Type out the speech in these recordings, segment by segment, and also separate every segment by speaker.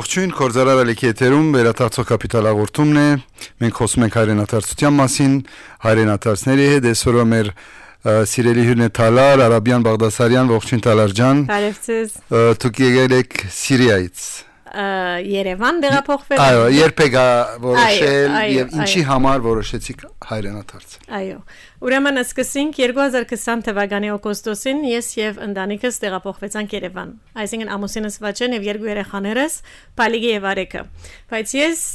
Speaker 1: Ողջույն, Կորզարար ալիքի եթերում վերադարձող կապիտալ հաղորդումն է։ Մենք խոսում ենք հայրենադարձության մասին, հայրենադարձների հետ այսօր մեր սիրելի հյուրն է Թալար Արաբյան Բաղդասարյան, ողջույն Թալար ջան։
Speaker 2: Բարև ձեզ։
Speaker 1: Դուք եկել եք Սիրիայից։
Speaker 2: Երևան դեղափոխվել։
Speaker 1: Այո, երբեք որոշել եւ ինչի համար որոշեցիք հայրենադարձ։
Speaker 2: Այո։ Ուրեմն սկսենք 2020 թվականի օգոստոսին ես եւ ընտանիքս տեղափոխվեցանք Երևան։ Այսինքն ամուսինս Վաչեն եւ երկու երեխաներս Պալիգի եւ Արեքը։ Բայց ես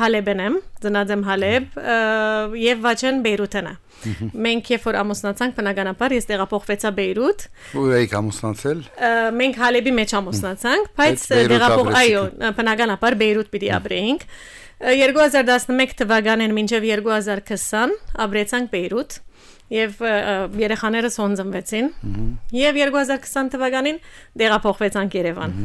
Speaker 2: Հալեբն եմ, ծնած եմ Հալեբ եւ Վաչեն Բեյրութն է։ Մենք երբ որ ամուսնացանք բնականաբար ես տեղափոխվեցա Բեյրութ։
Speaker 1: Ու եք ամուսնացել։
Speaker 2: Մենք Հալեբի մեջ ամուսնացանք, բայց բնականաբար Բեյրութ պիտի ապրեինք։ 2011 թվականին մինչև 2020 ապրեցանք Բեյրութ եւ երեխաներս հոնձնվեցին եւ 2020 թվականին տեղափոխվեցանք Երևան։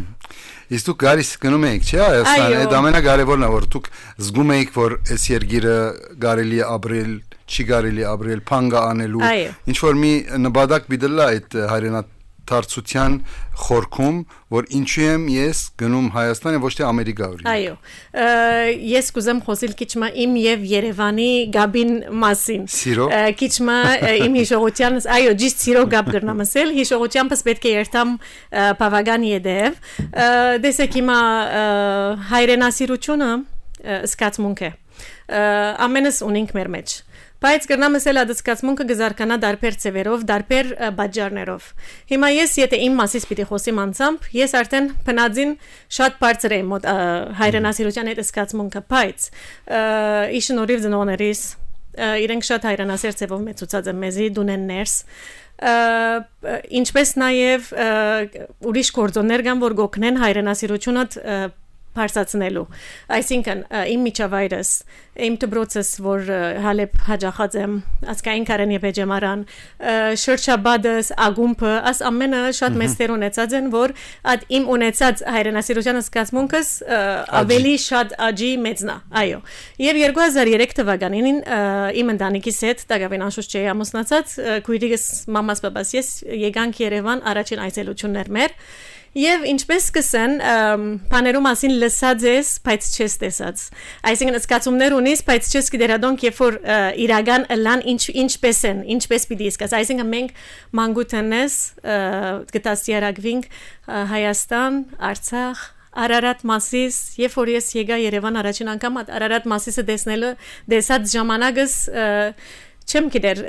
Speaker 1: Իսկ դուք գալիս գնում եք, չէ՞, Հայաստան, այդ ամենակարևորն է, որ դուք զգում եք, որ այս երկիրը կարելի է ապրել, չի կարելի ապրել, փանգա անելու, ինչ որ մի նպատակ բիդլա այդ հայրենադարձության խորքում, որ ինչու եմ ես գնում Հայաստան եւ ոչ թե Ամերիկա օրինակ։
Speaker 2: Այո։ Ես կուզեմ խոսել քիչմա իմ եւ Երևանի գաբին մասին։ Քիչմա իմ հիշողությանս, այո, ճիշտ սիրո գաբ գրնամ ասել, հիշողությանս պետք է երթամ բավական յետև։ Դեսեք հիմա հայրենասիրությունը սկացմունք է։ Ամենս ունենք մեր մեջ։ Բայց գրնամ ասել ադսկացմունքը գզարկանա դարբեր ծևերով, դարբեր բաժարներով։ Հիմա ես եթե իմ մասից պիտի խոսիմ անցամբ, ես արդեն բնածին շատ բարձր եմ հայրենասիրության այդ սկացմունքը, բայց իշնորհիվ ծնողներիս իրենք շատ հայրենասեր ծևով մեծացած են մեզի դունեններս ինչպես նաև ուրիշ գործոններ կան որ գոքնեն հայրենասիրությունը Փարսացնելու այսինքն իմ միջավայրս իմ դպրոցս որ Հալեբ հաջախած եմ ասկային Կարեն Եփեջամարան շրջաբադս ագումբը աս ամենը շատ մեծ տեր ունեցած են որ այդ իմ ունեցած հայրենասիրության սկացմունքս ավելի շատ աջի մեծնա այո եւ 2003 թվականին իմ ընտանիքիս հետ դակավին անշուշտ չէի ամուսնացած քույրիկս մամաս բաբաս ես եկանք Երևան առաջին այցելություններ մեր Եվ ինչպես կսեն բաներու մասին լսած ես, բայց չես տեսած։ Այսինքն սկացումներ ունիս, բայց չես գիտերադոնք, երբ որ իրական լան ինչպես են, ինչպես պիտի սկաց։ Այսինքն մենք մանկութենես գտասիարակվինք Հայաստան, Արցախ, Արարատ մասիս, երբ որ ես եկա Երևան առաջին անգամ Արարատ մասիսը տեսնելու դեսած ժամանակս չեմ գիտեր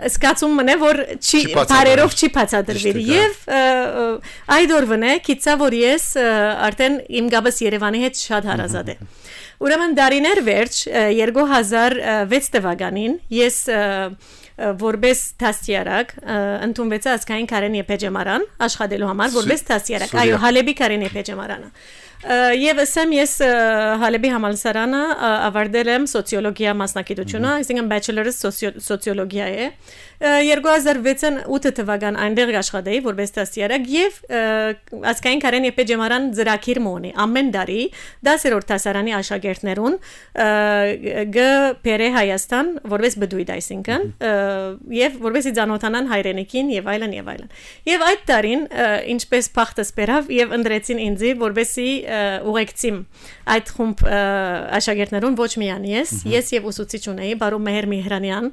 Speaker 2: սկացում մնե որ չի բարերով չի բացատրվիր եւ այդ օրվանե գիտա որ ես արդեն իմ գաբս Երևանի հետ շատ հարազատ է ուրեմն դարիներ վերջ 2006 թվականին ես որպես դաստիարակ ընդունվեցա ասկային Կարեն Եփեջամարան աշխատելու համար որպես դաստիարակ այո Հալեբի Կարեն Եփեջամարանը Եվ ասեմ ես Հալեբի համալսարանը ավարտել եմ սոցիոլոգիա մասնագիտությունը, այսինքն bachelor's սոցիոլոգիա է 2008 թվական այնտեղ աշխատեի որպես դաստիարակ եւ ասկային Կարեն Եփեջամարան ծրագիր մոնի ամեն տարի 10-րդ դասարանի աշակերտներուն գբերե Հայաստան որպես բդույթ այսինքն եւ որպես իջանոթանան հայրենիքին եւ այլն եւ այլն եւ այդ տարին ինչպես փախտս բերավ եւ ընդրեցին ինձ որպեսի ուղեկցիմ այդ խումբ աշակերտներուն ոչ միայն ես եւ ուսուցիչ ունեի բարո Մեհեր Միհրանյան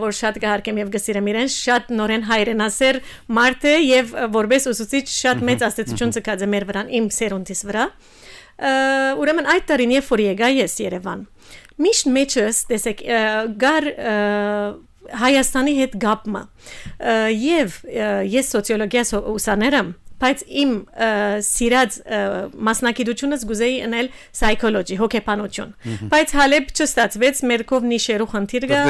Speaker 2: որ շատ կհարգեմ եւ գսիրեմ իրեն շատ նորեն հայրենասեր մարդ է եւ որպես ուսուցիչ շատ մեծ աստեցություն ցկած է մեր վրան իմ սերունդիս վրա ուրեմն այդ տարին երբ որ եկա ես Երևան միշտ մեջս տեսեք գար Հայաստանի հետ գապը եւ ես սոցիոլոգիա ուսաներ եմ բայց իմ սիրած մասնագիտությունս գուզեի անել psychology հոգեբանություն բայց Հալեբ չստացվեց մերկով նիշերու խնդիր գա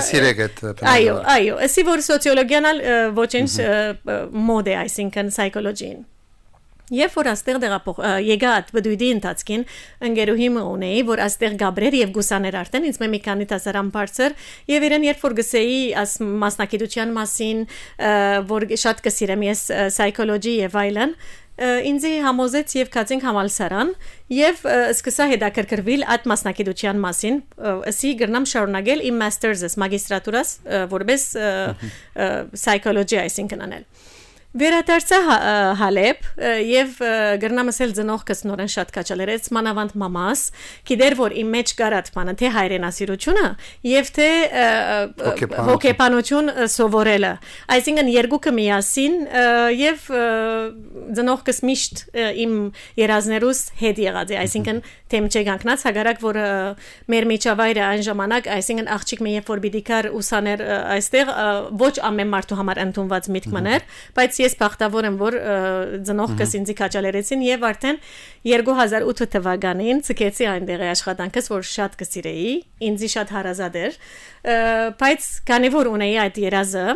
Speaker 2: այո ասի որ սոցիոլոգիան ոչինչ մոդ է այսինքն psychology-ին Եվ որ աստեղ եկա այդ բդույթի ընթացքին ընկերուհի ունեի, որ աստեղ գաբրեր եւ գուսաներ արդեն ինձ մի քանի դասարան բարձր եւ իրեն երբ որ գսեի աս մասնագիտության մասին, որ շատ կսիրեմ ես psychology եւ այլն, ինձ համոզեց եւ կացինք համալսարան եւ սկսա հետաքրքրվել այդ մասնագիտության մասին, ասի գրնամ շարունակել իմ master's-ս, մագիստրատուրաս, որպես psychology այսինքն անել Վերադարձա Հալեբ եւ գրնամսել ծնողքս նորեն շատ կաչալերեց մանավանդ մամաս գիտեր որ իմ մեջ կարած բանը թե հայրենասիրությունը եւ թե հոգեբանություն սովորելը այսինքն երկուքը միասին եւ ծնողքս միշտ իմ երազներուս հետ եղած է այսինքն թեմ չգանքնած հագարակ որ մեր միջավայրը այն ժամանակ այսինքն աղջիկ մի երբ որ պիտի կար ուսաներ այստեղ ոչ ամեն մարդու համար ընդունված միտք մներ բայց ես բախտավոր եմ որ ծնողքս ինձ քաչալերեցին եւ արդեն 2008 թվականին ցկեցի այնտեղի աշխատանքս որ շատ կսիրեի ինձի շատ հարազատ էր բայց քանի որ ունեի այդ երազը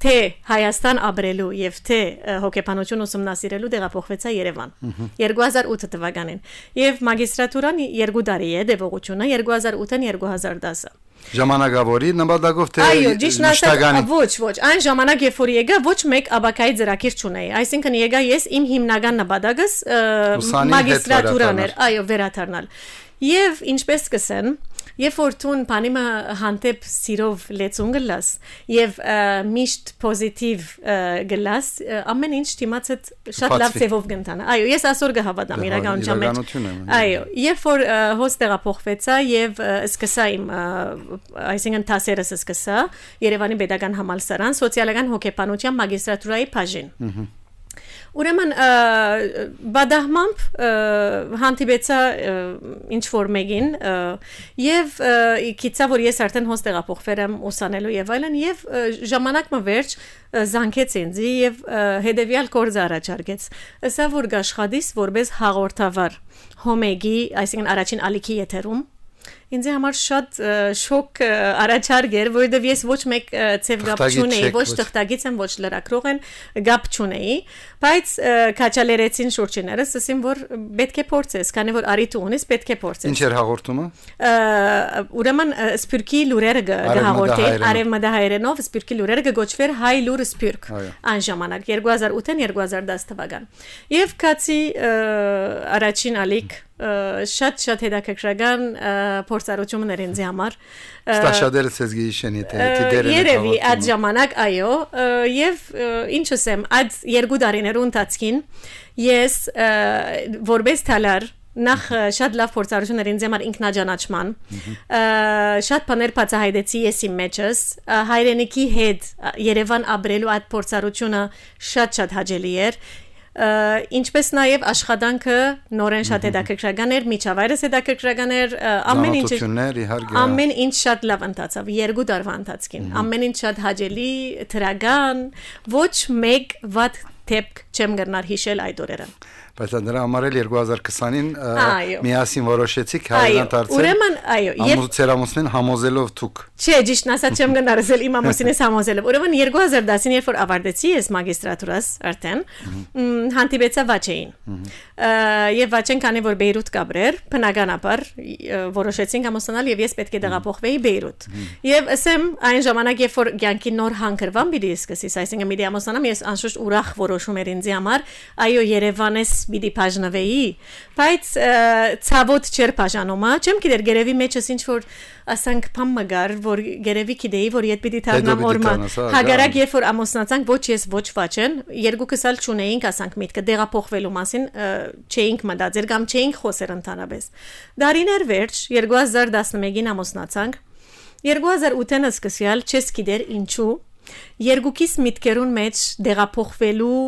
Speaker 2: թե Հայաստան ապրելու եւ թե հոգեբանություն ուսումնասիրելու տեղափոխվեցա Երևան 2008 թվականին եւ մագիստրատուրան 2 տարի է դեպողությունը 2008-ին 2010
Speaker 1: Ժամանակավորի նպատակով թե
Speaker 2: մշտականի ոչ այն ժամանակ երբ որ եկա ոչ մեկ աբակայի ծրագիր չունեի այսինքն եկա ես իմ հիմնական նպատակս մագիստրատուրան էր այո վերադառնալ եւ ինչպես կսեն Երբ որ տուն բանիմը հանդեպ սիրով լեցուն գլաս եւ միշտ պոզիտիվ գլաս ամեն ինչ դիմացդ շատ լավ ծևով գնտան այո ես այսօր կհավատամ իրականության մեջ այո երբ որ հոս տեղափոխվեցա եւ սկսա իմ այսինքն դասերս սկսա Երևանի Պետական Համալսարան սոցիալական հոգեբանության մագիստրատուրայի բաժին Ուրեմն բադահմամբ հանդիպեցա ինչ որ մեկին եւ իքիցա որ ես արդեն հոս տեղափոխվել եմ ուսանելու եւ այլն եւ ժամանակը վերջ զանգեց ինձ եւ հետեւյալ գործ առաջարկեց ասա որ գաշխատիս որպես հաղորդավար հոմեգի այսինքն առաջին ալիքի եթերում Ինձ համար շատ շոկ առաջարկ էր, որովհետև ես ոչ մեկ ծև գապ չունեի, ոչ թղթագից եմ, ոչ լրագրող եմ, գապ չունեի, բայց քաչալերեցին շուրջիներս, ասին որ պետք է փորձես, քանի որ արիթ ունես, պետք է փորձես։
Speaker 1: Ինչ էր հաղորդումը։
Speaker 2: Ուրեմն Սփյուռքի լուրերը գահաղորդեին, արևմտահայերենով Սփյուռքի լուրերը գոչվեր Հայ լուրը Սփյուռք այն ժամանակ 2008-ին 2010 թվական։ Եվ կացի առաջին ալիք շատ հետաքրքրական փորձառություններ ինձ համար
Speaker 1: Ստաշադերը ցեզ գիշեն եթե դերերը
Speaker 2: Երևի այդ ժամանակ այո եւ ինչ ասեմ այդ 2 տարիներու ընթացքին ես որպես թալար նախ շատ լավ փորձառություններ ինձ համար ինքնաճանաչման շատ բաներ բացահայտեցի ես իմ մեջս հայրենիքի հետ Երևան ապրելու այդ փորձառությունը շատ հաճելի էր ինչպես նաև աշխատանքը նորեն շատ հետաքրքրական էր, միջավայրս հետաքրքրական էր, ամեն ինչ շատ լավ ընթացավ 2 տարվա ընթացքին, ամեն ինչ շատ հաճելի, թրական, ոչ մեկ վատ դեպք չեմ գնար հիշել այդ օրերը։
Speaker 1: Բայց դրա համար էլ 2020-ին միասին որոշեցիք հայրենան դարձել։
Speaker 2: Ուրեմն այո,
Speaker 1: ամուսնին համոզելով դուք։
Speaker 2: Չէ, ճիշտ ասած չեմ գնարել իմ ամուսինս համոզելով։ Ուրեմն 2010-ին երբ որ ավարտեցի ես մագիստրատուրաս արդեն, հանդիպեցա Վաչեին։ Եվ Վաչեն քանի որ Բեյրութ կապրեր, բնականաբար որոշեցինք ամուսնալ եւ ես պետք է տեղափոխվեի Բեյրութ։ Եվ ասեմ այն ժամանակ երբ որ ցանկի նոր հանգրվան պիտի սկսես, այսինքն մի ամուսնամ ես անշուշտ ուրախ որոշում էր ինձ համար, այո Երևանես պիտի բաժնվեի, բայց ցավոտ չէր բաժանումը, չեմ գիտեր գերեւի մեջս ինչ որ ասանք բամ մգար, որ գերեւի գիտեի, որ իդ պիտի դառնամ օրմա, հագարակ երբ որ ամուսնացանք, ոչ ես ոչ Վաչեն, երկուքս էլ չունեինք ասանք միտքը տեղափոխվելու մասին, չէինք մտածել կամ չէինք խոսել ընդհանրապես։ Դարիներ վերջ 2011-ին ամուսնացանք, 2008-ին սկսյալ չես գիտեր ինչու Երկուքիս միտքերուն մեջ դեղափոխվելու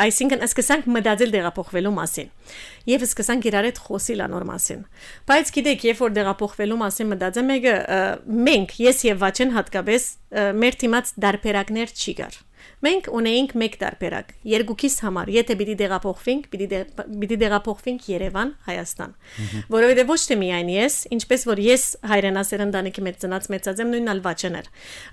Speaker 2: այսինքն սկսանք մտածել դեղափոխվելու մասին եւ սկսանք իրար հետ խոսել անոր մասին բայց գիտեք երբ որ դեղափոխվելու մասին մտածեմ մենք ես եւ Վաչեն հատկապես մեր թիմած դարբերակներ չի գար Մենք ունեինք մեկ տարբերակ երկուքիս համար եթե պիտի դեղափոխվենք Երևան Հայաստան որովհետեւ ոչ թե միայն ես ինչպես որ ես հայրենասեր ընտանիքի մեջ ծնած մեծած եմ նույնն ալ Վաչեն էր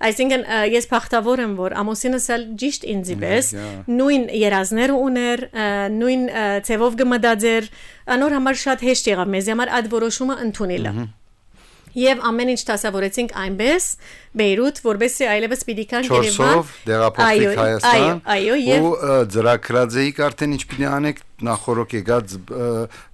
Speaker 2: այսինքն ես բախտավոր եմ որ ամուսինս էլ ճիշտ ինձի պես նույն երազներ ուներ նույն ծևով գմդաձեր անոր համար շատ հեշտ եղավ մեզ համար այդ որոշումը ընդունելը Եվ ամեն ինչ դասավորեցինք այնպես Բեյրութ, որովհետեւ այլևս պիտի կան
Speaker 1: Երևան։ Չորսով դեղափոխվեք Հայաստան։
Speaker 2: Այո,
Speaker 1: ու ծրագրած էիք արդեն ինչ պիտի անեք նախորոք եկած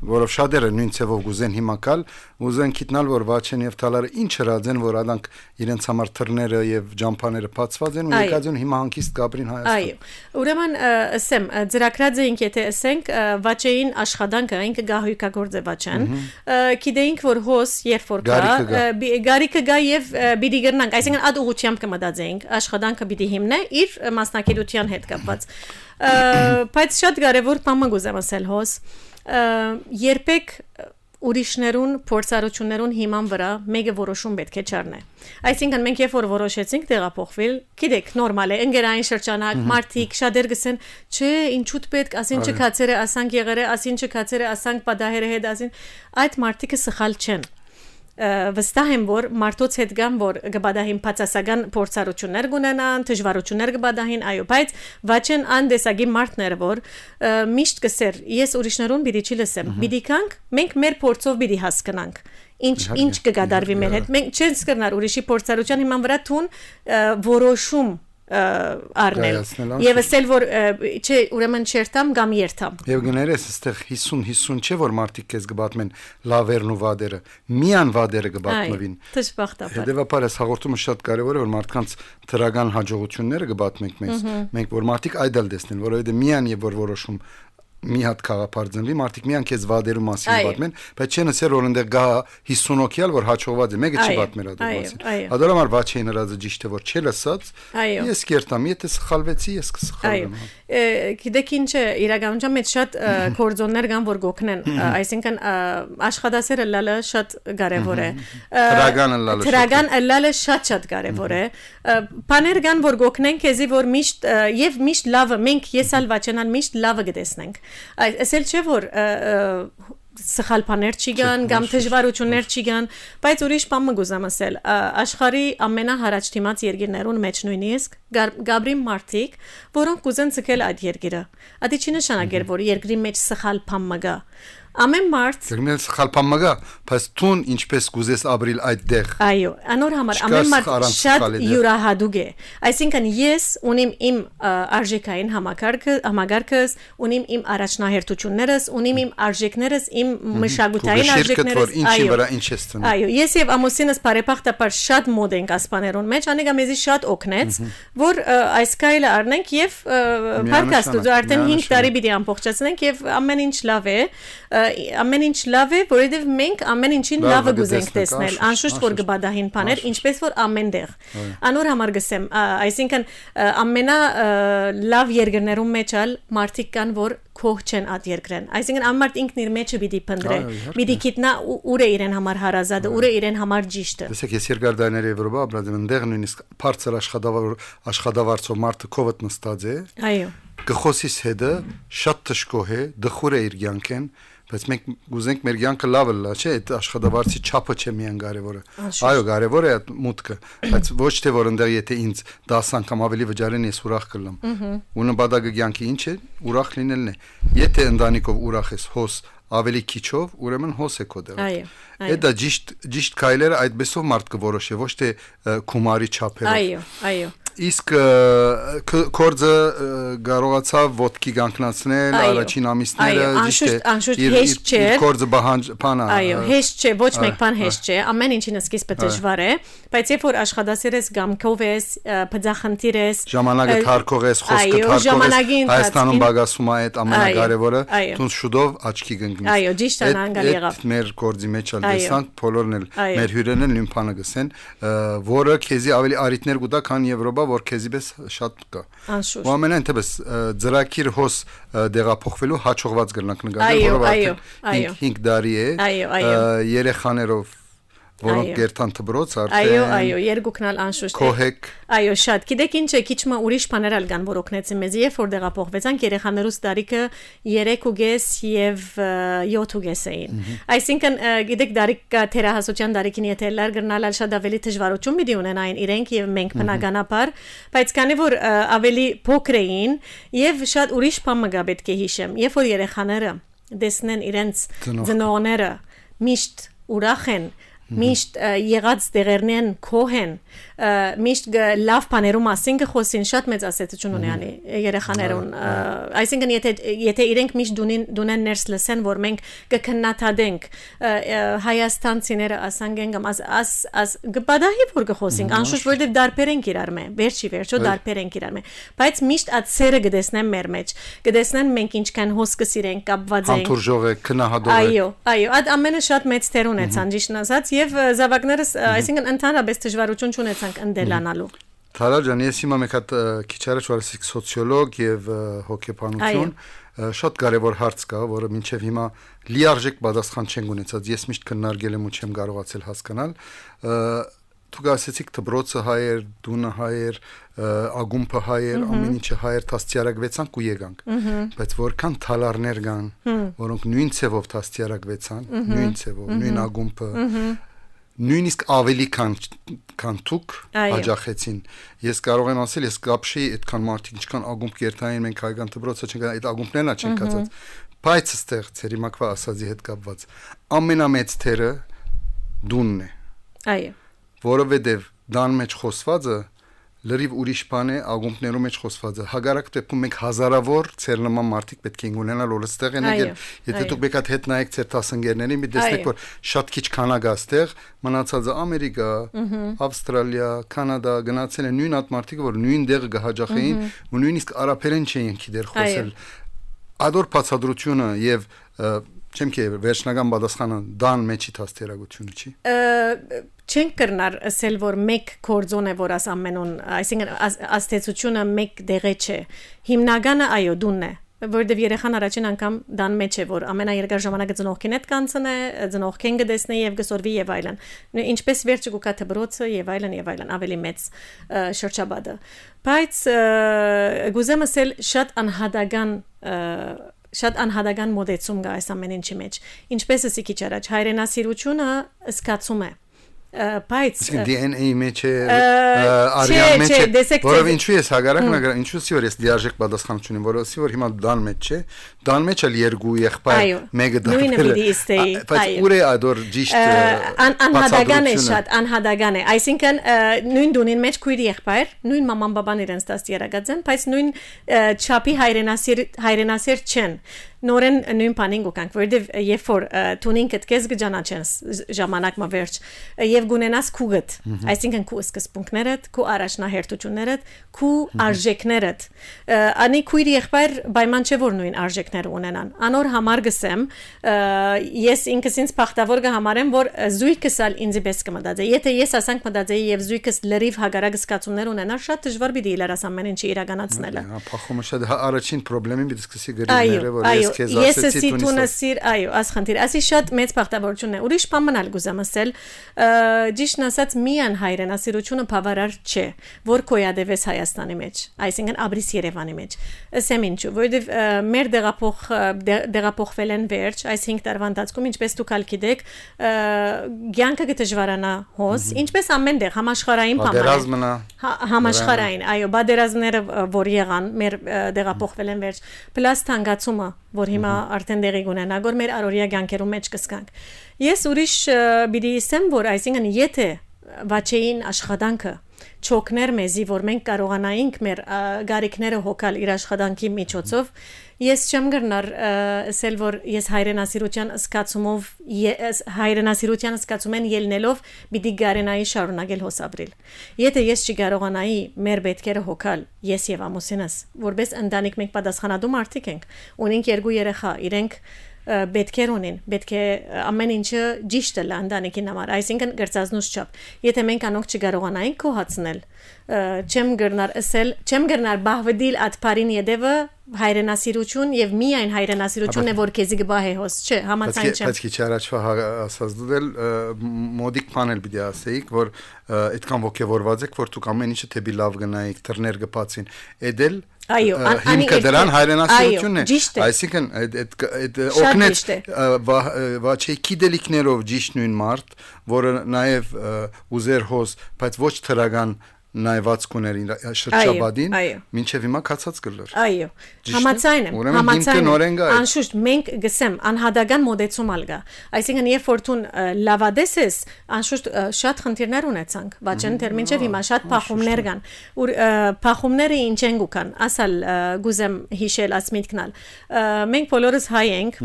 Speaker 1: որով շատերը նույն ցևով գուզեն հիմա կալ ուզեն գիտնալ որ Վաչեն եւ Թալարը ինչ հրաձեն որ արանք իրենց համար թռները եւ ջամփաները բացված են ու եկած են հիմա հանգիստ գաբրին Հայաստան
Speaker 2: այո ուրեմն ասեմ ծրագրած էինք եթե ասենք Վաչեին աշխատանքը ինքը գահույքագործ է Վաչեն գիտեինք որ հոս երբ որ կա գարիկը գա եւ բիդի գրնանք այսինքն այդ ուղղությամբ կմտածեինք աշխատանքը բիդի հիմնե իր մասնակցության հետ կապված բայց շատ կարևոր բան գուզեմ ասել հոս երբեք ուրիշներուն փորձառություններուն հիման վրա մեկը որոշում պետք է չառնե այսինքն մենք երբ որ որոշեցինք տեղափոխվել գիտեք նորմալ է ընկերային շրջանակ մարդիկ շատեր գսեն չէ ինչու պետք ասին չքացերը ասանք եղերը ասին չքացերը ասանք պատահերը հետ ասին այդ մարդիկը սխալ չեն վստահ եմ որ մարդոց հետ գան որ գբադահին բացասական փորձառություններ կունենան դժվարություններ կբադահին այո բայց Վաչեն անդեսագի մարդներ որ միշտ կսեր ես ուրիշներուն պիտի չի լսեմ պիտի կանք մենք մեր փորձով պիտի հասկանանք ինչ կգադարվի մեր հետ մենք չենք կրնար ուրիշի փորձառության հիման վրա թուն որոշում արնել եւ ասել որ չէ ուրեմն չերտամ կամ երթամ
Speaker 1: եւ գներես այստեղ 50 չէ որ մարդիկ քեզ կբատմեն լավերն ու վադերը միան վադերը կբատմվին
Speaker 2: դժբախտաբար
Speaker 1: հետեւաբար այս հաղորդումը շատ կարեւոր է որ մարդկանց դրական հաջողությունները կբատմենք մեզ մենք որ մարդիկ այդալ տեսնեն որովհետեւ միան եւ որ որոշում մի հատ խաղապար ծնվի մարդիկ միան քեզ վադերու մասին պատմեն բայց չեն ասել որ այնտեղ գա 50 հոգյալ որ հաջողված է մեկը չի պատմել այդ մասին adorամար Վաչեն հրաձը ճիշտ է որ չէ լսած ես կերտամ եթե սխալվեցի ես կսխալվեմ
Speaker 2: գիտեք ինչ իրականության մեջ շատ կորձոններ կան որ գոքնեն այսինքն աշխատասերը լալը շատ կարևոր է թրագան լալը շատ կարևոր է բաներ կան որ գոքնեն քեզի որ միշտ եւ միշտ լավը մենք եսալ Վաչենան միշտ լավը գտեսնենք այսել չէ որ սխալ բաներ չի գան կամ դժվարություններ չի գան բայց ուրիշ բան մգուզամ ասել աշխարհի ամենահարաճ թիմած երկիրներուն մեջ նույնիսկ գաբրի մարդիկ որոնք կուզեն ցկել այդ երկիրը ադի չի նշանակեր որ երկրի մեջ սխալ բան մգա ամեն մարդ
Speaker 1: դերմել սխալ բան մգա բայց տուն ինչպես կուզես ապրիլ այդտեղ
Speaker 2: այո անոր համար ամեն մարդ շատ յուրահատուկ է այսինքն ես ունիմ իմ արժեքային համագարկս ունիմ իմ առաջնահերթություններս ունիմ իմ արժեքներս իմ մշակութային արժեքներս այո ես եւ ամուսինս բարեբախտաբար շատ մոդ ենք ասպաներուն մեջ անեգա մեզի շատ օգնեց որ այս կայլը առնենք եւ podcast-ը արդեն 5 տարի պիտի ամբողջացնենք եւ ամեն ինչ լավ է ամեն ինչ լավ է որովհետեւ մենք ամեն ինչին լավը գուզենք տեսնել անշուշտ որ գբադահին բաներ ինչպես որ ամենտեղ անոր համար գսեմ այսինքն ամենա լավ երկրներում մեջ ալ մարդիկ կան որ քող չեն այդ երկրեն այսինքն ամարտ ինքն իր մեջը պիտի փնտրե պիտի գիտնա ուր է իրեն համար հարազատը ուր է իրեն համար ճիշտը
Speaker 1: տեսեք ես երկար դարներ Եվրոպա ապրած եմ այնտեղ նույնիսկ բարձր աշխատավարձով մարդը քովդ նստած է
Speaker 2: այո
Speaker 1: գխոսիս հետը շատ թշկոհ է դխուր է իր յանքեն բայց մենք գուզենք մեր յանքը լավը լա չէ այդ աշխատավարձի չափը չէ միան կարևորը այո կարևոր է այդ մուտքը բայց ոչ թե որ այնտեղ եթե ինձ 10 անգամ ավելի վճարեն ես ուրախ կլամ ու նպատակը յանքի ինչ է ուրախ լինելն է եթե ընտանիքով ուրախ ես հոս ավելի քիչով ուրեմն հոս է քո դեր դա ճիշտ քայլերը այդպեսով մարդ կորոշի ոչ թե քումարի չափերով
Speaker 2: այո
Speaker 1: իսկ կորձը կարողացավ ոդկի կանգնացնել առաջին ամիսները
Speaker 2: անշուշտ հեշտ չէ
Speaker 1: կորձը բանա
Speaker 2: այո հեշտ չէ ոչ մեկ բան հեշտ չէ ամեն ինչին սկիզբը դժվար է բայց երբ որ աշխատասեր ես գամքով ես բծախնդիր ես
Speaker 1: ժամանակը թարգող ես խոսքը թարգող ես Հայաստանում բագասում է այդ ամենակարևորը դու շուտով աչքի կընկնես
Speaker 2: այո ճիշտ է անգալ եղավ
Speaker 1: մեր կորձի մեջ ալ դեսանք բոլորն էլ մեր հյուրերն էլ նույն բանը գսեն որը քեզի ավելի արիտներ կուտա քան Եվրոպա որ քեզի պես շատ կա ու ամենայն դեպս ծրակիր հոս դեղափոխվելու հաջողված կլինենք նկատել որովհետեւ 5 տարի է երեխաներով որոնք գերտան դբրոց արդեն
Speaker 2: այո երկուքնալ անշուշտ
Speaker 1: կոհեք
Speaker 2: այո շատ գիտեք ինչ է քիչ մը ուրիշ բաներ ալ կան որ օգնեցին մեզ երբ որ դեղափոխվեցանք երեխաներուս տարիքը 3.5 եւ 7.5 էին այսինքն գիտեք տարիք թերահասության տարիքին եթե լար գնալ շատ ավելի դժվարություն պիտի ունենային իրենք եւ մենք բնականաբար բայց քանի որ ավելի փոքր էին եւ շատ ուրիշ բան մգա պետք է հիշեմ երբ որ երեխաները դեսնեն իրենց ծնողները միշտ ուրախ են միշտ եղած դերերնեն քոհեն միշտ լավ բաներում ասին կխոսին շատ մեծ ասացություն ունի անի երեխաներուն այսինքն եթե իրենք միշտ դունեն ներս լսեն որ մենք կքննադատենք հայաստանցիները ասանգեն կամ as գբադահի որ կխոսին անշուշտ որովհետև դարբեր ենք իրար մե վերջո դարբեր ենք իրար մե բայց միշտ այդ սերը կդեսնեն մեր մեջ կդեսնեն մենք ինչքան հոս կսիրենք կապված ենք
Speaker 1: հանդուրժող է քնահատող է
Speaker 2: այո այդ ամենը շատ մեծ տեր ունեցան ճիշտ ասած եւ զավակներս այսինքն ընդհանրապես դժվարություն չունեցանք ընդելանալու
Speaker 1: Թալար ջան, ես հիմա մեկ հատ քիչ առաջ ասեցիք սոցիոլոգ եւ հոգեբանություն շատ կարեւոր հարց կա, որը մինչեւ հիմա լիարժեք պատասխան չեն ունեցած։ Ես միշտ քննարկել եմ ու չեմ կարողացել հասկանալ։ Դուք ասեցիք դբրոցը հայեր, դունը հայեր, ագումբը հայեր, ամեն ինչը հայեր դաստիարակվեցանք ու եկանք։ Բայց որքան թալարներ կան, որոնք նույն ցևով դաստիարակվեցան, նույն ցևով, նույն ագումբը նույնիսկ ավելի քան դուք հաջախեցին ես կարող եմ ասել ես կապշի այդքան մարդիկ ինչքան ագումբ կերտային մենք հայկական դպրոցը չենք այդ ագումբներն ա չենք կացած բայց այստեղ ցերիմակվա ասածի հետ կապված ամենամեծ թերը դունն է
Speaker 2: այո
Speaker 1: որովհետև դան մեջ խոսվածը լրիվ ուրիշ բան է ագումբներում մեջ խոսվածը հագարակ դեպքում մենք հազարավոր ցերնման մարդիկ պետք է ունենալ որ այստեղ են եկել եթե դուք եկած հետ նայեք ցեր 10 ընկերներին մի տեսնեք որ շատ քիչ քանակ է այստեղ մնացածը ամերիկա ավստրալիա կանադա գնացել են նույն այդ մարդիկ որ նույն դեղը կհաջախեին ու նույնիսկ արաբերեն չէին գիտեր խոսել ադոր բացադրությունը եւ չեմ կե վերջնական պատասխանը դան մեջի դաստիարակությունը չի
Speaker 2: չենք կրնար ասել որ մեկ կորձոն է որ աս ամենուն այսինքն աստեցությունը մեկ դեղե չէ հիմնականը այո դունն է որովհետև երեխան առաջին անգամ դան մեջ է որ ամենաերկար ժամանակը ծնողքին հետ կանցնե ծնողքին կդեսնի եւ կսորվի եւ այլն ինչպես վերջը կուկա դբրոցը եւ այլն ավելի մեծ շրջաբադը բայց գուզեմ ասել շատ անհատական մոդեցում կա այս ամեն ինչի մեջ ինչպես ասի քիչ առաջ հայրենասիրությունը սկացում է բայց
Speaker 1: DNA մեջ է արյան մեջ է որով ինչու ես հագարակ ինչու սի որ ես դիարժեք պատասխանություն եմ որովհետև որ հիմա դան մեջ է դան մեջ էլ երկու եղբայր մեկը դարձել բայց ուր է ադոր ճիշտ
Speaker 2: անհատական է շատ անհատական է այսինքն նույն դունին մեջ քույր եղբայր նույն մաման բաբան իրենց դաստիարակած են բայց նույն չափի հայրենասեր չեն նորեն նույն բանին գոկանք որովհետև երբ որ տունին կտկես գճանաչեն ժամանակը վերջ եւ գունենաս քուգդ այսինքն քու սկզբունքներդ քու առաջնահերթություններդ քու արժեքներդ անի քույր եղբայր պայման չէ որ նույն արժեքները ունենան անոր համար գսեմ ես ինքս ինձ բախտավոր կհամարեմ որ զույգս ալ ինձ պես կմտածե եթե ես ասանք մտածեի եւ զույգս լրիվ հագարակ զգացումներ ունենար շատ դժվար պիտի իրարաս ամեն ինչի իրականացնելը
Speaker 1: փախումը շատ առաջին խնդրեմին պիտի սկսի գրիները որ
Speaker 2: ես ասեցի տունասիր այո ասխնդիր ասի շատ մեծ բախտավորություն է ուրիշ բան մնալ գուզեմ ասել ճիշտ ասած միան հայրենասիրությունը բավարար չէ որ կոյադևես Հայաստանի մեջ այսինքն աբրիս Երևանի մեջ ասեմ ինչու որովհետև մեր դեղափոխվել են վերջ այս 5 տարվա ընթացքում ինչպես դուք ալ գիտեք ցանկը դժվարանա հոս ինչպես ամեն դեղ համաշխարհային
Speaker 1: բան
Speaker 2: համաշխարհային այո բادرազմները որ եղան մեր դեղափոխվել են վերջ պլաս թանկացումը որ հիմա արդեն դեղի ունենա որ մեր առօրյա կյանքերում մեջ կսկանք ես ուրիշ բիդի ասեմ որ այսինքն եթե վաչեին աշխատանքը չոքներ մեզի որ մենք կարողանայինք մեր գարիկները հոգալ իր աշխատանքի միջոցով ես չեմ գնար ասել որ ես հայրենասիրության զգացումեն ելնելով պիտի գարենայի շարունակել հոսաբրիլ եթե ես չկարողանայի մեր պետքերը հոգալ ես եւ ամուսինս որպես ընտանիք մենք պատասխանատու մարդիկ ենք ունենք երկու երեխա իրենք պետքեր ունեն պետք է ամեն ինչը ճիշտ լա ընտանիքին համար այսինքն գրծածնուց չափ եթե մենք անոնք չկարողանայինք կոհացնել չեմ գրնար բահվդիլ այդ բարին յետևը հայրենասիրություն եւ միայն հայրենասիրությունն է որ քեզի գբահե հոս չէ համաձայն չեմ
Speaker 1: բայց քիչ առաջվա ասած դուք մոդիկ պանել պիտի ասեիք որ այդքան ոգևորված եք որ դուք ամեն ինչը թեպի լավ գնայիք դռներ գբացին էդել
Speaker 2: այո
Speaker 1: հիմքը դրան հայրենասիրությունն է այսինքն այդ օգնեց վաչեի կիդելիկներով ճիշտ նույն մարդ որը նաև ուզեր հոս բայց ոչ թրական նայված կուներ շրջաբադին մինչև հիմա կացած գլոր
Speaker 2: այո համաձայն եմ անշուշտ մենք գսեմ անհատական մոդեցում ալգա այսինքն երբ որ դու լավադես ես անշուշտ շատ խնդիրներ ունեցանք բաժան դեր մինչև հիմա շատ փախումներ կան ու փախումները ինչ են գուքան ասալ գուզեմ հիշել ասմիտքնալ մենք բոլորս հայ ենք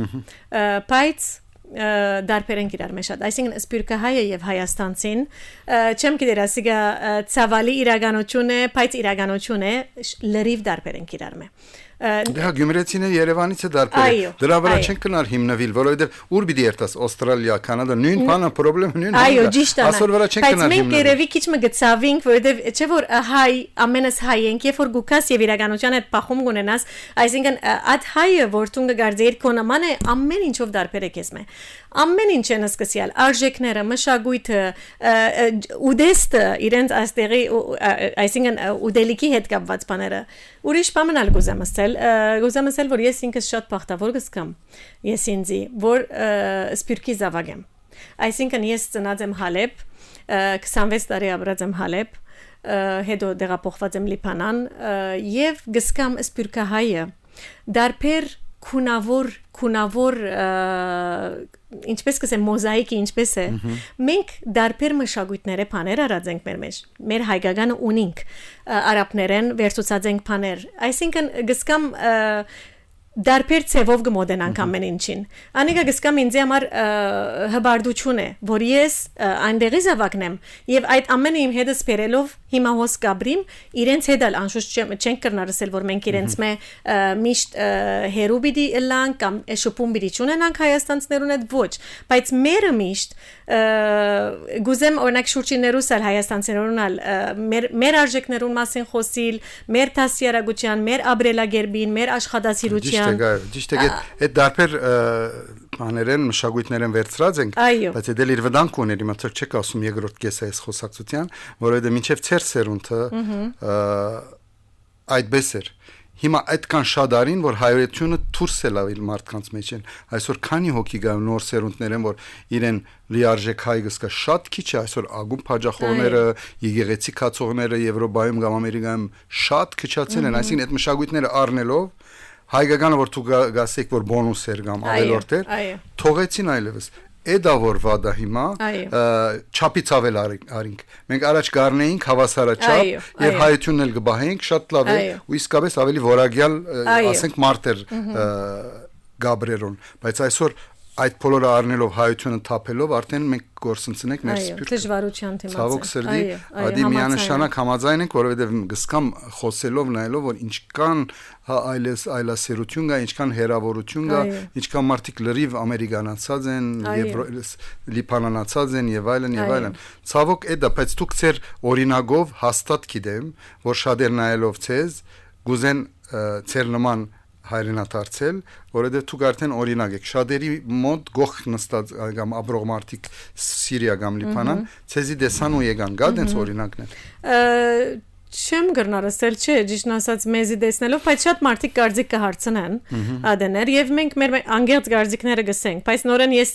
Speaker 2: բայց դարբերենք իրար մեջ շատ այսինքն սպյուրքահայը եւ հայաստանցին չեմ գիտեր ասիգա ցավալի իրականություն է բայց իրականություն է լրիվ դարբերենք իրար մեջ
Speaker 1: Դա գյումրեցիները Երևանից է դարբերել դրա վրա չեն կնար հիմնվել որովհետեւ ուր պիտի երթաս Ավստրալիա Կանադա նույն բանը խնդրեմ նույն
Speaker 2: այո ճիշտ է
Speaker 1: ասոր վրա չեն կնար
Speaker 2: հիմնել բայց մենք երևի քիչ մը գծավինք որովհետեւ չէ որ հայ ամենս հայ ենք երբ որ գուքաս եւ իրականության հետ փախում ունենաս այսինքն այդ հայը որ դու գարձիր քո նման է ամեն ինչով դարբերեք ես մե ամեն ինչ են սկսյալ արժեքները մշակույթը ուդեստը իրենց աստեղի այսինքն ուդելիքի հետ կապված բաները ուրիշ բանալ գուզեմ ասել որ ես ինքս շատ բախտավոր գսկամ ես ինձի որ սպյուրքի զավակ եմ այսինքն ես ծնած եմ Հալեբ 26 տարի ապրած եմ Հալեբ հետո դեղափոխված եմ Լիբանան եւ գսկամ սպյուրքահայը դարբեր քունավոր ինչպես կսեմ մոզաիկի ինչպես է մենք դարբեր մշակույթները բաներ արած ենք մեր մեջ մեր հայկականը ունենք արաբներեն վերցուցած ենք բաներ այսինքն գսկամ դարբեր ցևով գմոդենանք ամեն ինչին անիկա գսկամ ինձ համար հբարդություն է որ ես այնտեղի զավակն եմ եւ այդ ամենը իմ հետս բերելով հիմա հոս գաբրիմ իրենց հետ ալ անշուշտ չենք կրնարսել որ մենք իրենց միշտ հերու բիդի լան կամ շփում բիդի ունենանք հայաստանցիներուն հետ ոչ բայց մերը միշտ գուզեմ օրինակ շուրջիներուս ալ հայաստանցիներուն ալ մեր արժեքներուն մասին խոսիլ մեր դասյարակության մեր աբրելագերբին մեր աշխատասիրության
Speaker 1: Ճիշտ է այդ դարբեր բաներեն մշակույթներեն վերծրած ենք բայց դել իր վտանգ ուներ իմա ցեք չեք ասում երկրորդ կեսը այս խոսակցության որովհետեւ մինչեւ ծեր սերունդը այդպես էր Հիմա այդքան շատ արին, որ հայրենությունը դուրս է լավիլ մարդկանց մեջ են։ Այսօր քանի հոգի գա նոր սերունդներ են, որ իրեն լիարժեք հայ գսկա շատ քիչ է, այսօր ագում փաջախողները, եկեղեցի կացողները Եվրոպայում կամ Ամերիկայում շատ քչացել են, այսինքն այդ մշակույթները առնելով հայկականը որ դու գասեք որ բոնուս էր կամ ավելորդ էր, թողեցին այլևս Էդա որ վադա հիմա չափից ավել արինք մենք առաջ գարնեինք հավասարաչափ եւ հայությունն էլ գբահենք շատ լավ է ու իսկապես ավելի որակյալ ասենք մարտեր գաբրերոն բայց այսօր այդ բոլորը առնելով հայությունը թափելով արդեն մենք գործընծնենք մեր սպյուրքը
Speaker 2: դժվարության թեմացը
Speaker 1: ցավոք սրդի ադի միանշանակ համաձայն ենք որովհետեւ գսկամ խոսելով նայելով որ ինչքան այլասերություն կա ինչքան հերավորություն կա ինչքան մարդիկ լրիվ ամերիկանացած են եւ լիբանանացած են եւ այլն ցավոք էդա բայց դուք ծեր օրինագով հաստատ գիտեմ որ շատեր նայելով ցեզ գուզեն ծեր նման հայրենադարձել, որովհետև դուք արդեն օրինակ եք։ Շատերի մոտ գող նստած կամ ապրող մարդիկ Սիրիա կամ Լիբանան, ցեզի դեսան ու եկան, գա դենց օրինակներ։
Speaker 2: Չեմ գրնարսել, չէ, ճիշտն ասած մեզի տեսնելով, բայց շատ մարդիկ կարծիք կհարցնեն ադեներ եւ մենք մեր անգերց կարծիքները գսենք, բայց նորեն ես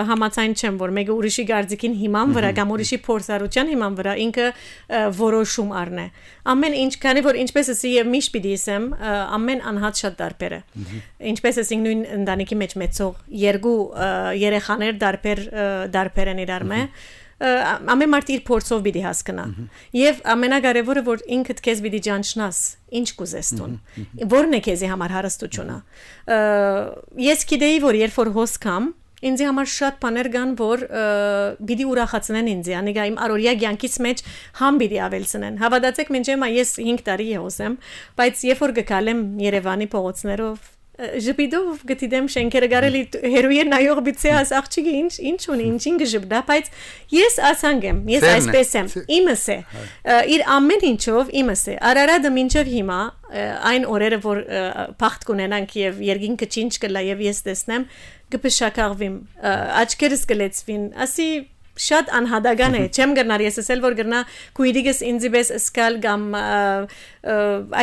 Speaker 2: համաձայն չեմ, որ մեկը ուրիշի կարծիքին հիման վրա կամ ուրիշի փորձառության հիման վրա ինքը որոշում առնե։ Ամեն ինչ, քանի որ ինչպես էսի եւ միշտ պիտի ասեմ, ամեն անհատ շատ տարբեր է։ Ինչպես էսի նույն ընտանիքի մեջ մեծող երկու երեխաներ տարբեր են իրար մեջ ամեն մարդ իր փորձով պիտի հասկանա եւ ամենակարևորը որ ինքդ քեզ պիտի ճանչնաս ինչ կուզես տուն որն է քեզի համար հարստությունը ես գիտեի որ երբ որ հոս կամ ինձ համար շատ բաներ կան որ պիտի ուրախացնեն ինձ անիկա իմ առօրյա կյանքից մեջ համ պիտի ավելցնեն հավատացեք մինչ հիմա ես 5 տարի եմ բայց երբ որ գկալեմ Երևանի փողոցներով Ժպիտով գտիդեմ շենքերը գարելի հերույե նայող բիցե աս աղջիկը ինչ ունի ինչին գժբդա բայց ես ասանք եմ ես այսպես եմ իմս է իր ամեն ինչով իմս է Արարատը մինչև հիմա այն օրերը որ փախտ կունենանք եւ երկինքը չինչ կլա եւ ես տեսնեմ կփշակաղվիմ աչքերս կլեցվին ասի շատ անհատական է չեմ գնար ես ասել որ գնա քույրիկս ինձ պես սկալ կամ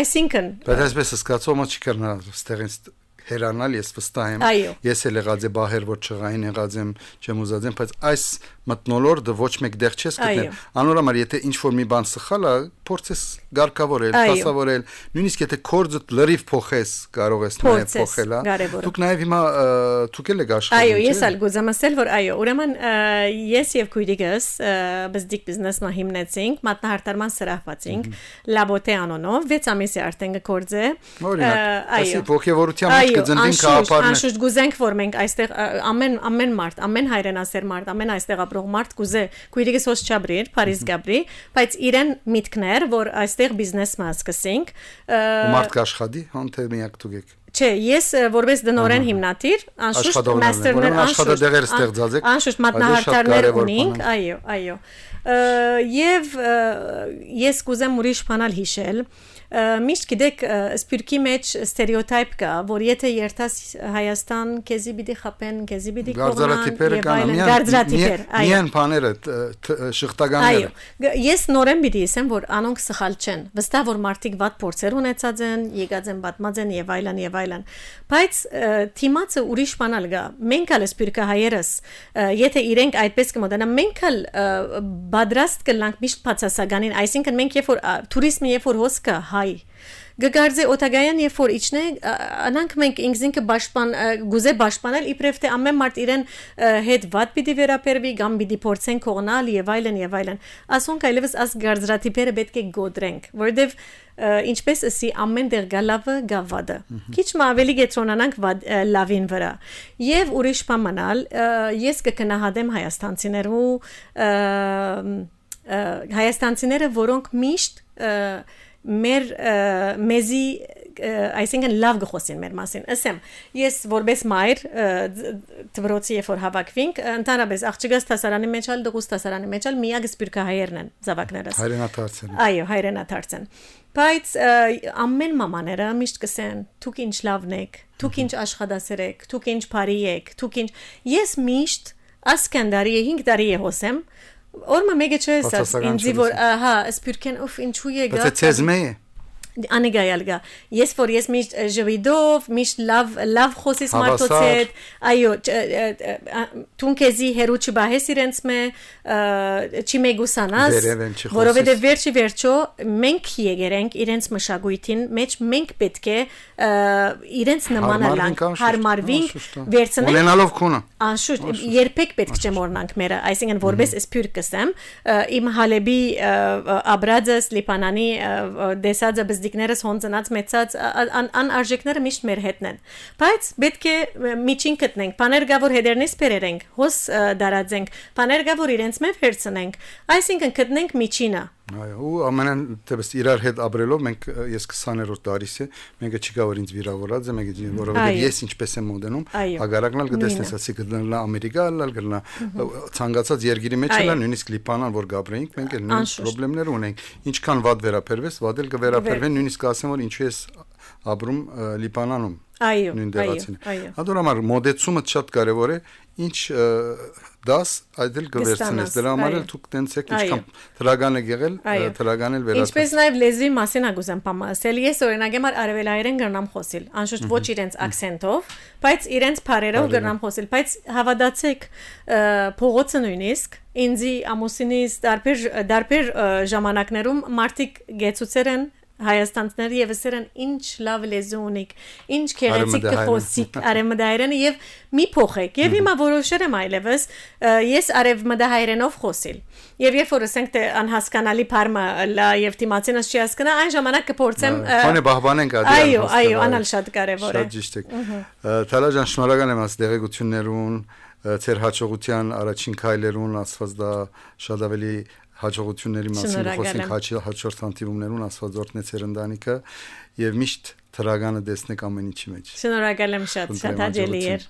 Speaker 2: այսինքն
Speaker 1: բայց այսպես սկացումը չկրնա ստեղից հերանալ ես վստահ եմ ես էլ եղած եմ բահեր որ չղային եղած եմ չեմ ուզած եմ բայց այս մտնոլորտը ոչ մեկ դեղ չես գտնել անոր համար եթե ինչ որ մի բան սխալ է փորձես գարկավորել դասավորել նույնիսկ եթե կորձդ լրիվ փոխես կարող ես նաև փոխել դուք նաև հիմա դուք եք աշխատում
Speaker 2: այո ես ալ գուզեմ ասել որ այո ուրեմն ես եւ քույրիկս բզդիկ բիզնեսը հիմնեցինք մատնահարդարման սրահվածինք լաբոտե անոնով 6 ամիս է արդեն կորձե
Speaker 1: այո ողջավորության մեջ կձնվին կապարներ
Speaker 2: անշուշտ գուզենք որ մենք այստեղ ամեն մարդ ամեն հայրենասեր մարդ ամեն այստեղ ապրող մարդ կուզե քույրիկս հոս չաբրիր Փարիզ գաբրի բայց իրեն միտքներ որ այստեղ բիզնես մասկսենք
Speaker 1: մարդ կաշխատի հոնթե միակ դուք
Speaker 2: Չէ, ես որպես դնորեն հիմնադիր, անշուշտ մաստերներ,
Speaker 1: աշխատադեղեր ստեղծած եք,
Speaker 2: անշուշտ մատնահարդարներ ունենք, այո։ Եվ ես կուզեմ ուրիշ բանալ հիշել, միշտ գիտեք սպիրկի մեջ ստերեոտայպ կա, որ եթե երթաս Հայաստան, քեզի պիտի խապեն, քեզի պիտի կողնան, գարձրատիպեր,
Speaker 1: այո։ Միան բաները շղթականները։
Speaker 2: Այո։ Ես նորեն պիտի ասեմ, որ անոնք սխալ չեն։ Վստահ որ մարդիկ վատ փորձեր ունեցած են, եկած են, պատմած են եւ այլն։ Բայց թիմացը ուրիշ բանալ գա։ Մենք ալ սպիրկա հայերս, եթե իրենք այդպես կմոտենան, մենք ալ բادرաստ կլանք միշտ բացասականին, այսինքն մենք երբ որ туриզմը երբ որ հոս կա հայ Գգարձե օտագայան երբ որ իջնե անանք մենք ինքզինքը պաշտպան գուզե պաշտպանել իբրև թե ամեն մարդ իրեն հետ վատ պիտի վերապերվի կամ պիտի փորձեն կողնալ եւ այլն ասոնք այլևս աս գարձրատիպերը պետք է գոդրենք որովհետեւ ինչպես ասի ամեն դեր գալավը գավադը քիչ ավելի գետրոնանանք լավին վրա եւ ուրիշ բամանալ ես կգնահատեմ հայաստանցիները որոնք միշտ մեզի այսինքն լավ գխոսին մեր մասին ասեմ ես որպես մայր դվրոցի երբ որ հավաքվինք ընդհանրապես աղջիկս տասարանի մեջ ալ դղուս տասարանի մեջ ալ միակ սպիրկահայերն են զավակներս
Speaker 1: հայրենադարձն
Speaker 2: այո հայրենադարձն բայց ամեն մամաները միշտ կսեն դուք ինչ լավն եք դուք ինչ աշխատասեր եք դուք ինչ բարի եք դուք ինչ ես միշտ ասկանդարի 5 տարի է հոսեմ Orma mega չես ինձի որ ահա սպիրկեն օֆ ինչու է գա
Speaker 1: Բայց ցեզմե
Speaker 2: Անեգայալգա ես որ ես միշտ ժվիդով միշտ լավ խոսիս մարդոց հետ այո թունքեզի հերուչի բահես իրենց մե չի մեգուսանաս որովհետև վերջո մենք եկերենք իրենց մշակույթին մեջ մենք պետք է իրենց նմանալանք հարմարվենք վերցնենք
Speaker 1: ունենալով քունը
Speaker 2: անշուշտ երբեք պետք չէ մոռնանք մերը այսինքն որպես սպիրկ կսեմ իմ հալեբի աբրածս լիբանանի դեսածը Դիկներս հոնձնած մեծած անարժեքները միշտ մեր հետն են բայց պետք է միջին գտնենք բաներ գա որ հետերնից բերենք հոս դարածենք բաներ գա որ իրենց մեր վերցնենք այսինքն գտնենք միջինը
Speaker 1: Այո, ամենան դեպս իրար հետ ապրելով մենք ես 20-րդ տարիս է մեկը չկա որ ինձ վիրավորած է մեկը որովհետև ես ինչպես եմ մոդենում հագարակնալ կտեսնես ասի կդնա ամերիկա լալ կլնա ցանկացած երկրի մեջ լա նույնիսկ լիբանան որ գաբրեինք մենք էլ նույն խնդիրներ ունենք ինչքան վատ վերապերվես վատել կվերապերվեն նույնիսկ ասեմ որ ինչու ես ապրում լիբանանում նույն դեղացին Ադորամար մոդեցումը շատ կարևոր է ինչ դաս այդել գվերցնես դրա համար էլ դուք տենց եք ինչքան թրագան է եղել թրագան էլ վերածել
Speaker 2: Ինչպես նաև լեզվի մասին ագուզեմ ասել ես օրինակ եմ արևելայերեն գրնամ խոսել անշուշտ ոչ իրենց акցենտով բայց իրենց բարերով գրնամ խոսել բայց հավատացեք փողոցը նույնիսկ ինձի ամուսինիս դարբեր ժամանակներում մարդիկ գեցուցեր են Հայաստանցիները եւ ասերան ինչ լավ լեզու ունիք ինչ քերեցիկ խոսիկ արևմտահայերեն եւ մի փոխեք եւ հիմա որոշել եմ այլևս ես արևմտահայերենով խոսել եւ երբ որ ասենք թե անհասկանալի բառը լա եւ դիմացինս չի հասկանա այն ժամանակ կփորձեմ
Speaker 1: Քոնե բահբանենք
Speaker 2: այո անալ շատ կարեւոր է
Speaker 1: Շատ ճիշտ է Թալաջան շնորհակալ եմ աս դեղեցություններուն ծեր հաջողության առաջին քայլերուն ասված դա շատ ավելի հաջողությունների մասին խոսենք հաջորդ հանդիպումներուն ասված օրհնեց երնդանիկը եւ միշտ թրագանը տեսնեք ամեն ինչի մեջ
Speaker 2: Շնորհակալ եմ շատ հաճելի էր